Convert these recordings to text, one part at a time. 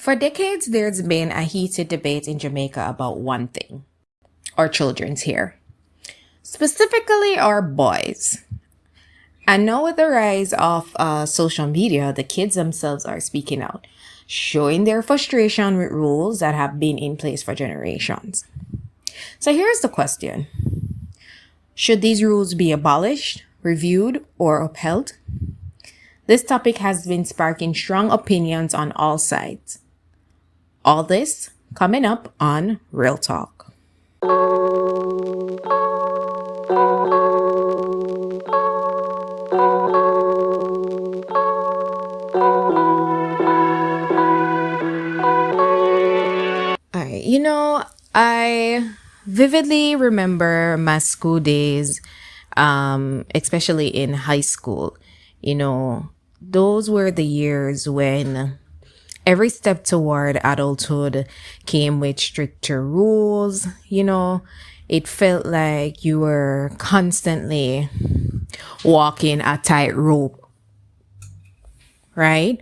For decades, there's been a heated debate in Jamaica about one thing: our children's hair, specifically our boys. And now, with the rise of social media, the kids themselves are speaking out, showing their frustration with rules that have been in place for generations. So, here's the question: should these rules be abolished, reviewed, or upheld? This topic has been sparking strong opinions on all sides. All this coming up on Real Talk. I vividly remember my school days, especially in high school. Those were the years when every step toward adulthood came with stricter rules. It felt like you were constantly walking a tightrope, right?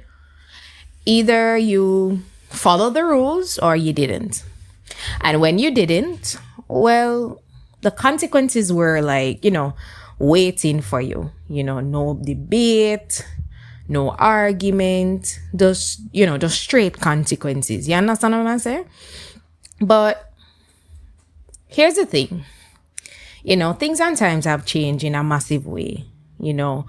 Either you follow the rules or you didn't. And when you didn't, well, the consequences were waiting for you. No debate, no argument, just straight consequences. You understand what I'm saying? But here's the thing. Things and times have changed in a massive way. Now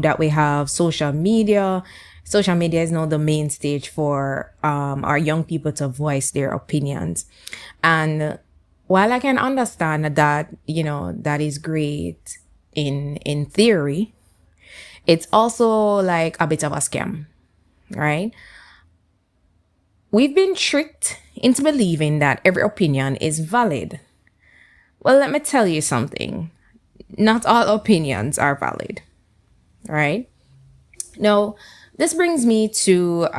that we have social media is now the main stage for our young people to voice their opinions. And while I can understand that, that is great in theory, it's also like a bit of a scam, right? We've been tricked into believing that every opinion is valid. Well, let me tell you something. Not all opinions are valid, right? Now, this brings me to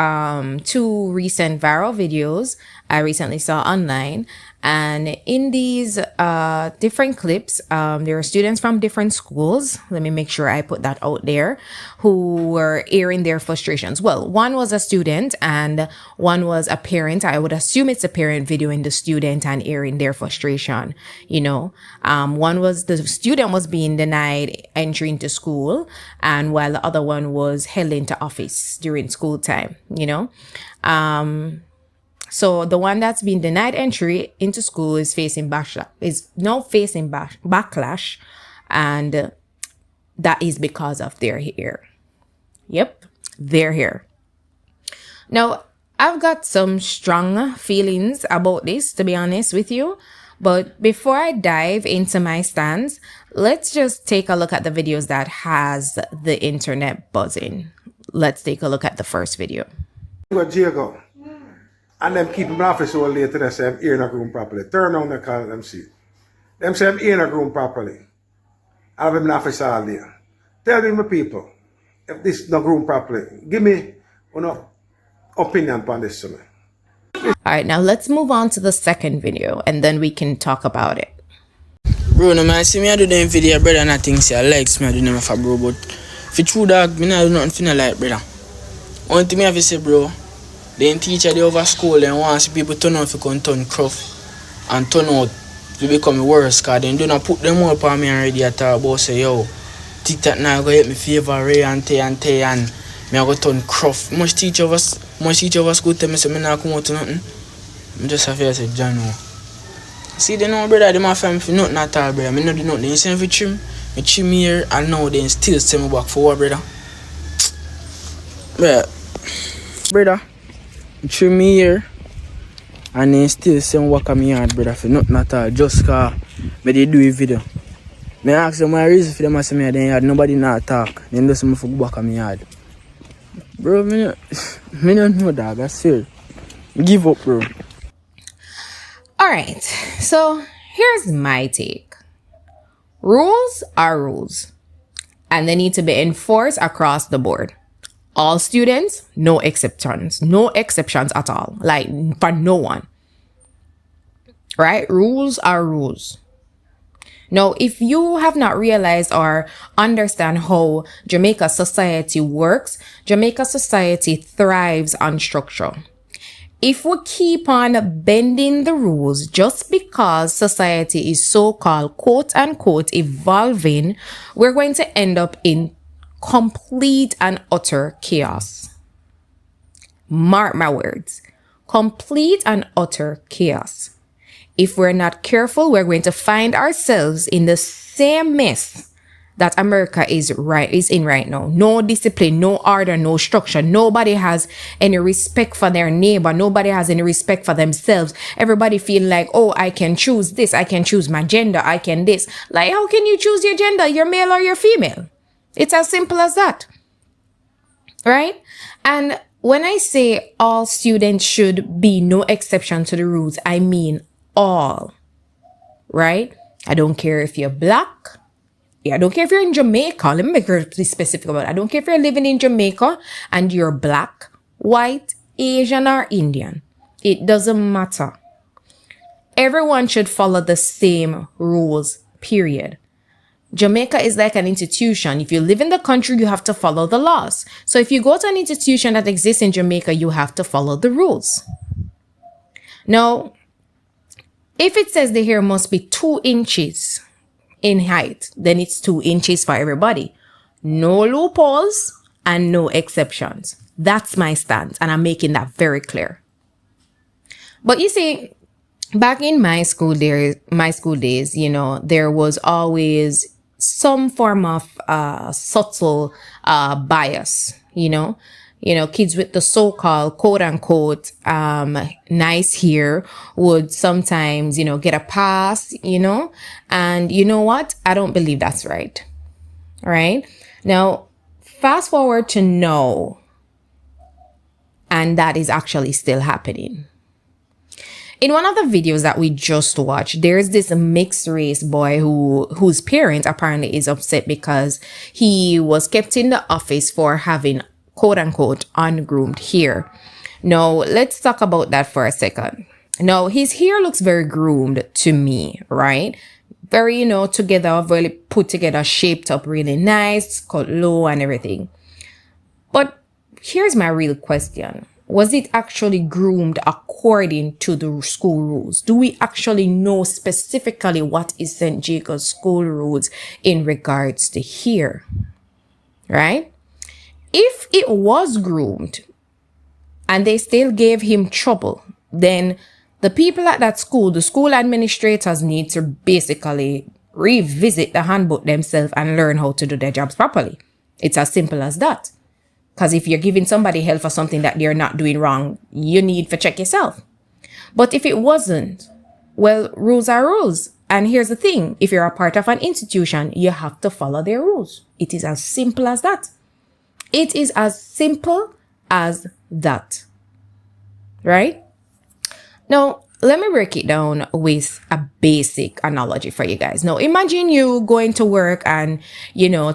two recent viral videos I recently saw online. And in these different clips, there are students from different schools. Let me make sure I put that out there, who were airing their frustrations. Well, one was a student and one was a parent. I would assume it's a parent videoing the student and airing their frustration. One was the student was being denied entry into school, and while the other one was held into office during school time. So the one that's been denied entry into school is now facing backlash, and that is because of their hair. Yep, their hair. Now, I've got some strong feelings about this, to be honest with you. But before I dive into my stance, let's just take a look at the videos that has the internet buzzing. Let's take a look at the first video. And them keep him office all later, they say I'm eating a room properly. Turn on the call, them see. Them say I'm eating a room properly. I have him in office all day. Tell me, my people, if this is not room properly, give me an opinion on this. All right, now let's move on to the second video, and then we can talk about it. Bro, no man, see me I do them video, brother, and I think say I likes me, I do them for bro, but if it's true dog, me not do nothing for like, brother. One thing me have to say, bro, then teacher they over school and want see people turn out to come turn cruff and turn out to become worse, cause then do not put them up on me already at all about say, yo, TikTok now go get me favor Ray and Tay and me I go turn cruff. Much teacher of us school tell me say me not come out to nothing. I just have to say Jhanelle. See they know brother, they my family for nothing at all, brother. Me not do nothing. You see me trim here and now they still send me back for what, brother? Brother, trim me here and then still send work on me yard, brother, for nothing at all. Just cause me they do a video. Me ask them my reason for them to say me then yard, nobody not talk. Then just me for go back on me yard. Bro, me don't know dog, I swear. Give up, bro. Alright, so here's my take. Rules are rules, and they need to be enforced across the board. All students, no exceptions at all, like for no one. Right? Rules are rules. Now, if you have not realized or understand how Jamaica society works, Jamaica society thrives on structure. If we keep on bending the rules just because society is so-called quote unquote evolving, we're going to end up in complete and utter chaos. Mark my words, complete and utter chaos. If we're not careful, we're going to find ourselves in the same mess that America is in right now. No discipline, no order, no structure. Nobody has any respect for their neighbor. Nobody has any respect for themselves. Everybody feel like, oh, I can choose this. I can choose my gender. I can this. Like, how can you choose your gender? You're male or you're female. It's as simple as that. Right? And when I say all students should be no exception to the rules, I mean all. Right? I don't care if you're black. I don't care if you're in Jamaica. Let me make it specific about it. I don't care if you're living in Jamaica and you're black, white, Asian, or Indian. It doesn't matter. Everyone should follow the same rules, period. Jamaica is like an institution. If you live in the country, you have to follow the laws. So if you go to an institution that exists in Jamaica, you have to follow the rules. Now, if it says the hair must be 2 inches in height, then it's 2 inches for everybody. No loopholes and no exceptions. That's my stance, and I'm making that very clear. But you see, back in my school days, you know, there was always some form of subtle bias, you know, kids with the so-called quote unquote nice hair would sometimes, get a pass, and you know what? I don't believe that's right. All right. Now, fast forward to now, and that is actually still happening. In one of the videos that we just watched, there's this mixed race boy whose parent apparently is upset because he was kept in the office for having quote unquote ungroomed hair. Now, let's talk about that for a second. Now, his hair looks very groomed to me, right? Very, together, very put together, shaped up really nice, cut low and everything. But here's my real question. Was it actually groomed according to the school rules? Do we actually know specifically what is St. Jacob's school rules in regards to hair? Right? If it was groomed and they still gave him trouble, then the people at that school, the school administrators, need to basically revisit the handbook themselves and learn how to do their jobs properly. It's as simple as that. Because if you're giving somebody hell for something that they're not doing wrong, you need to check yourself. But if it wasn't, well, rules are rules. And here's the thing. If you're a part of an institution, you have to follow their rules. It is as simple as that. It is as simple as that. Right? Now, let me break it down with a basic analogy for you guys. Now, imagine you going to work and,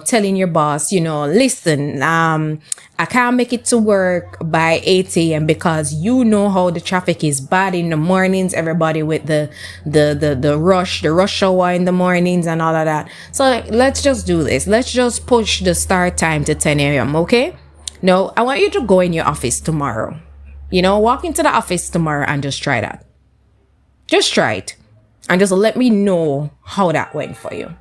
telling your boss, listen, I can't make it to work by 8 a.m. because you know how the traffic is bad in the mornings, everybody with the rush hour in the mornings and all of that. So let's just do this. Let's just push the start time to 10 a.m. Okay? No, I want you to go in your office tomorrow. Walk into the office tomorrow and just try that. Just try it and just let me know how that went for you.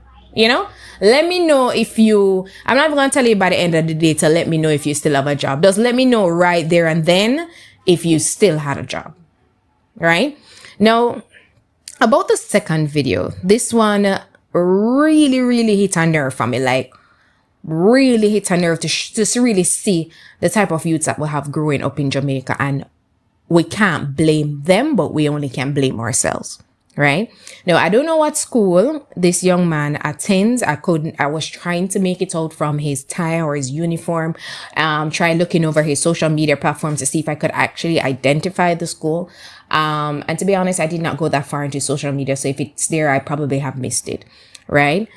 Let me know if I'm not going to tell you by the end of the day to let me know if you still have a job. Just let me know right there and then if you still had a job. Right? Now, about the second video, this one really, really hit a nerve for me. Like, really hit a nerve to really see the type of youths that we have growing up in Jamaica. And we can't blame them, but we only can blame ourselves, right? Now, I don't know what school this young man attends. I was trying to make it out from his tie or his uniform, try looking over his social media platforms to see if I could actually identify the school. And to be honest, I did not go that far into social media. So if it's there, I probably have missed it, right?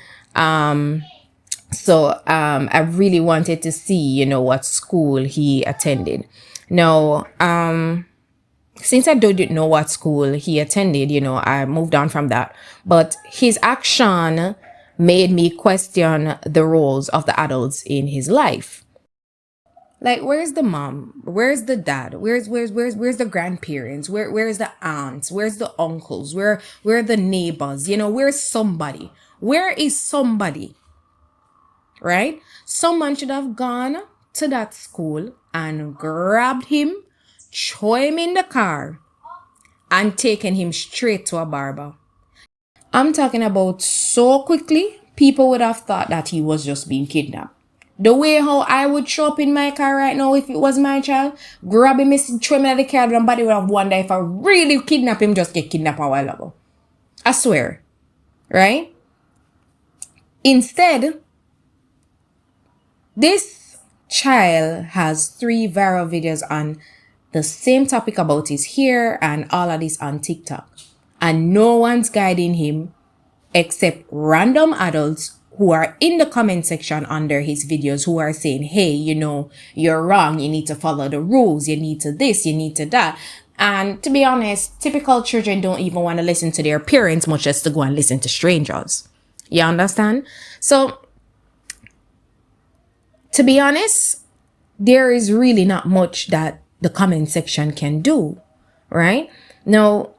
So I really wanted to see, what school he attended. Now, since I didn't know what school he attended, I moved on from that. But his action made me question the roles of the adults in his life. Like, where's the mom? Where's the dad? Where's the grandparents? Where's the aunts? Where's the uncles? Where are the neighbors? Where's somebody? Where is somebody? Right? Someone should have gone to that school and grabbed him, throw him in the car, and taken him straight to a barber. I'm talking about so quickly, people would have thought that he was just being kidnapped. The way how I would show up in my car right now if it was my child, grab him, throw him in the car, and body would have wondered if I really kidnap him, just get kidnapped a while ago. I swear. Right? Instead, this child has 3 viral videos on the same topic about his hair and all of this on TikTok. And no one's guiding him except random adults who are in the comment section under his videos who are saying, hey, you're wrong. You need to follow the rules. You need to this, you need to that. And to be honest, typical children don't even want to listen to their parents, much as to go and listen to strangers. You understand? So, to be honest, there is really not much that the comment section can do, right? Now,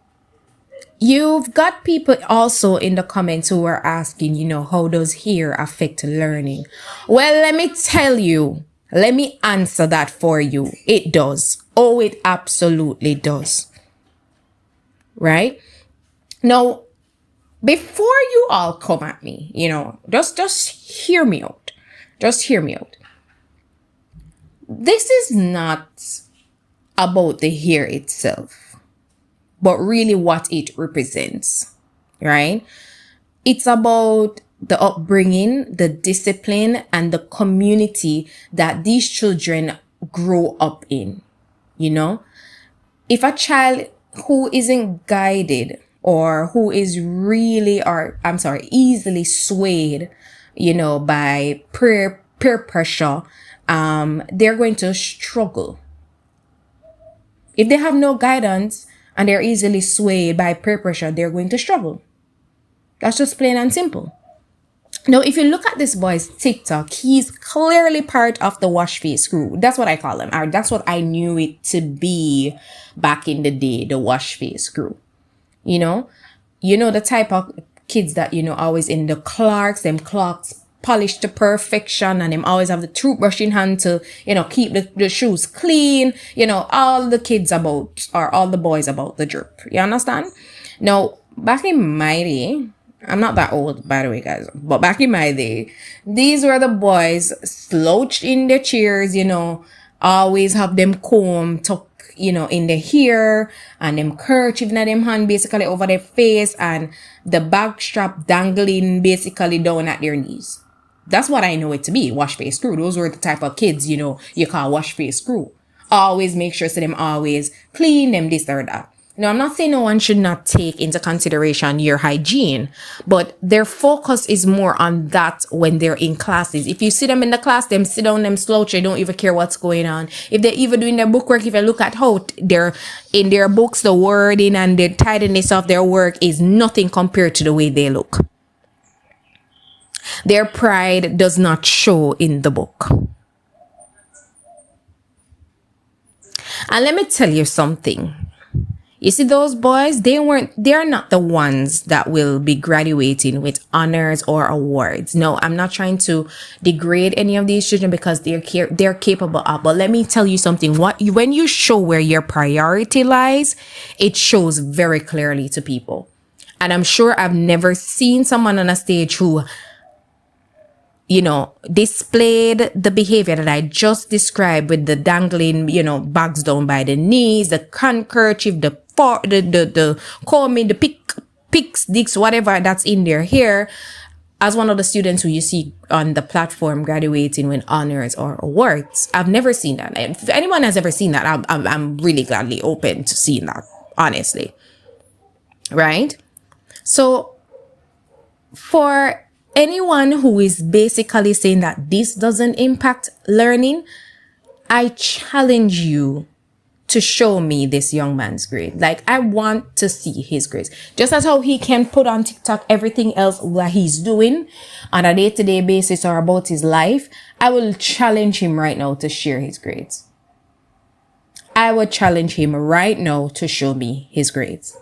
you've got people also in the comments who are asking, how does hair affect learning? Well, let me tell you. Let me answer that for you. It does. Oh, it absolutely does. Right? Now, before you all come at me, just hear me out. Just hear me out. This is not about the hair itself, but really what it represents, right? It's about the upbringing, the discipline, and the community that these children grow up in, If a child who isn't guided or who is really, easily swayed, by peer pressure, they're going to struggle. If they have no guidance and they're easily swayed by peer pressure, they're going to struggle. That's just plain and simple. Now, if you look at this boy's TikTok, he's clearly part of the wash face crew. That's what I call him. Or that's what I knew it to be back in the day, the wash face crew. The type of kids that, always in the Clarks, them clocks polished to perfection, and them always have the toothbrush in hand to, keep the shoes clean, all the kids about, or all the boys about the drip. You understand? Now, back in my day, I'm not that old, by the way, guys, but back in my day, these were the boys slouched in their chairs, always have them comb tucked, in their hair, and them kerchief in them hand basically over their face, and the bag strap dangling basically down at their knees. That's what I know it to be, wash face crew. Those were the type of kids, you call wash face crew. Always make sure so them always clean, them this or that. Now, I'm not saying no one should not take into consideration your hygiene, but their focus is more on that when they're in classes. If you see them in the class, them sit down, them slouch, they don't even care what's going on. If they're even doing their book work, if you look at how they're in their books, the wording and the tidiness of their work is nothing compared to the way they look. Their pride does not show in the book. And let me tell you something. You see, those boys, they're not the ones that will be graduating with honors or awards. No, I'm not trying to degrade any of these children because they're capable of. But let me tell you something. When you show where your priority lies, it shows very clearly to people. And I'm sure I've never seen someone on a stage who, displayed the behavior that I just described with the dangling, bags down by the knees, the handkerchief, the combing, the picks, dicks, whatever that's in their hair, as one of the students who you see on the platform graduating with honors or awards. I've never seen that. If anyone has ever seen that, I'm really gladly open to seeing that, honestly. Right? So, for anyone who is basically saying that this doesn't impact learning, I challenge you to show me this young man's grade. Like, I want to see his grades. Just as how he can put on TikTok everything else that he's doing on a day-to-day basis or about his life, I will challenge him right now to share his grades. I would challenge him right now to show me his grades.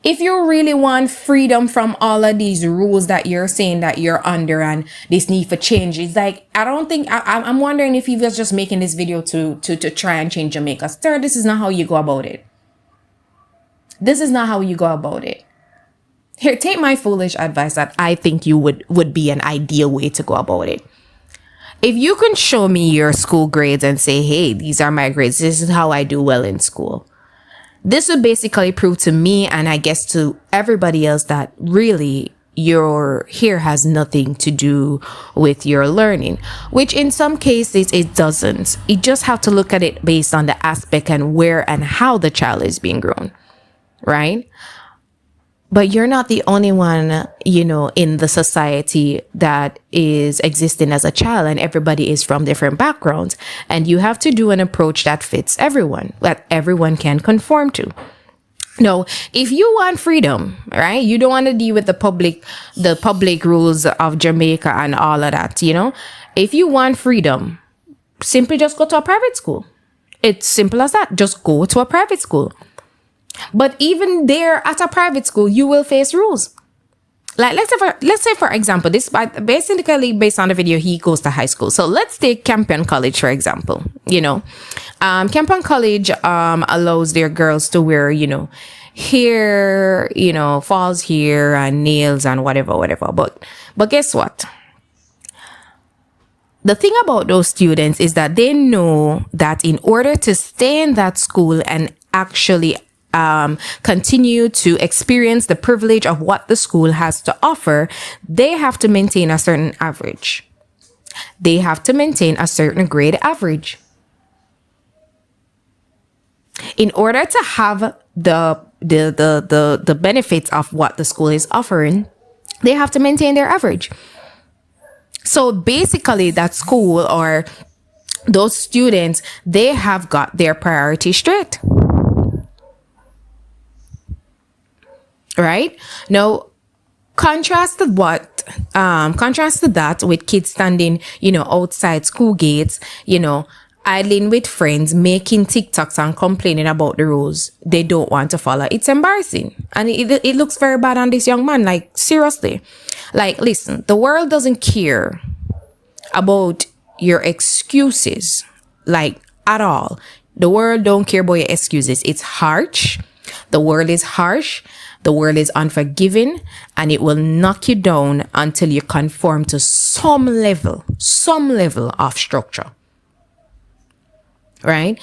If you really want freedom from all of these rules that you're saying that you're under and this need for change, it's like, I don't think, I'm wondering if he was just making this video to try and change Jamaica. Sir, this is not how you go about it. This is not how you go about it. Here, take my foolish advice that I think you would be an ideal way to go about it. If you can show me your school grades and say, hey, these are my grades, this is how I do well in school, this would basically prove to me, and I guess to everybody else, that really your here has nothing to do with your learning, which in some cases it doesn't. You just have to look at it based on the aspect and where and how the child is being grown, right? But you're not the only one, in the society that is existing as a child, and everybody is from different backgrounds. And you have to do an approach that fits everyone, that everyone can conform to. No, if you want freedom, right? You don't want to deal with the public rules of Jamaica and all of that, If you want freedom, simply just go to a private school. It's simple as that. Just go to a private school. But even there at a private school, you will face rules. Like, let's say for example, this basically based on the video, he goes to high school. So let's take Campion College, for example. Campion College allows their girls to wear, hair, falls here and nails and whatever. But guess what? The thing about those students is that they know that in order to stay in that school and actually continue to experience the privilege of what the school has to offer, they have to maintain a certain average. They have to maintain a certain grade average. In order to have the benefits of what the school is offering, they have to maintain their average. So basically that school or those students, they have got their priorities straight. Right? Now, contrast to that with kids standing, outside school gates, idling with friends, making TikToks and complaining about the rules they don't want to follow. It's embarrassing. And it looks very bad on this young man. Like, seriously. Like, listen, the world doesn't care about your excuses, like, at all. The world don't care about your excuses. It's harsh. The world is harsh. The world is unforgiving, and it will knock you down until you conform to some level of structure. Right?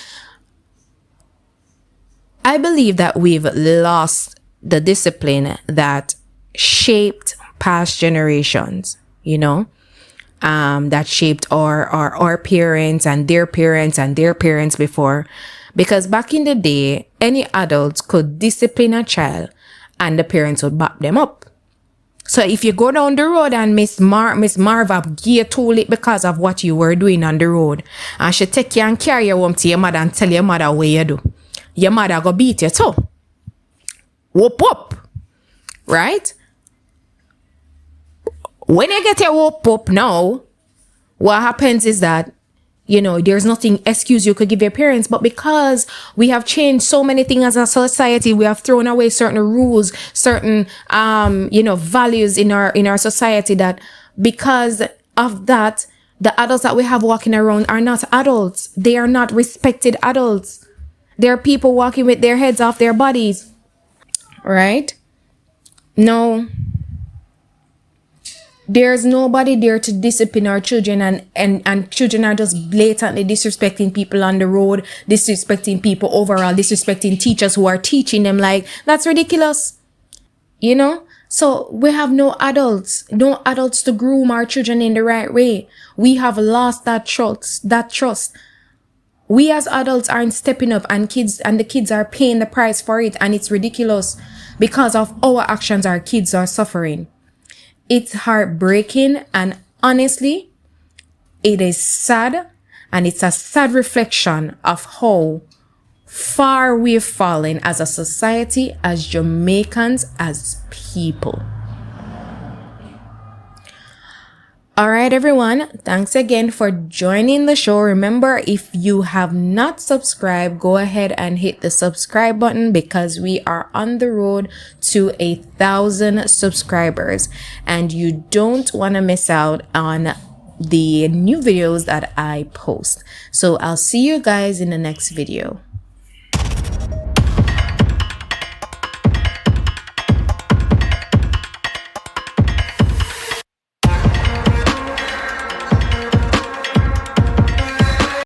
I believe that we've lost the discipline that shaped past generations, that shaped our parents and their parents and their parents before. Because back in the day, any adult could discipline a child and the parents would back them up. So if you go down the road and Miss Marva gear tool it because of what you were doing on the road, and she take you and carry you home to your mother and tell your mother what you do, your mother go beat you too. Whoop up. Right? When you get your whoop up now, what happens is that there's nothing excuse you could give your parents. But because we have changed so many things as a society, we have thrown away certain rules, certain values in our society, that because of that, the adults that we have walking around are not adults. They are not respected adults. They're people walking with their heads off their bodies. Right? No. There's nobody there to discipline our children, and children are just blatantly disrespecting people on the road, disrespecting people overall, disrespecting teachers who are teaching them. Like, that's ridiculous. So we have no adults to groom our children in the right way. We have lost that trust. We as adults aren't stepping up, and the kids are paying the price for it. And it's ridiculous. Because of our actions, our kids are suffering. It's heartbreaking, and honestly, it is sad, And it's a sad reflection of how far we've fallen as a society, as Jamaicans, as people. All right, everyone. Thanks again for joining the show. Remember, if you have not subscribed, go ahead and hit the subscribe button because we are on the road to 1,000 subscribers and you don't want to miss out on the new videos that I post. So I'll see you guys in the next video.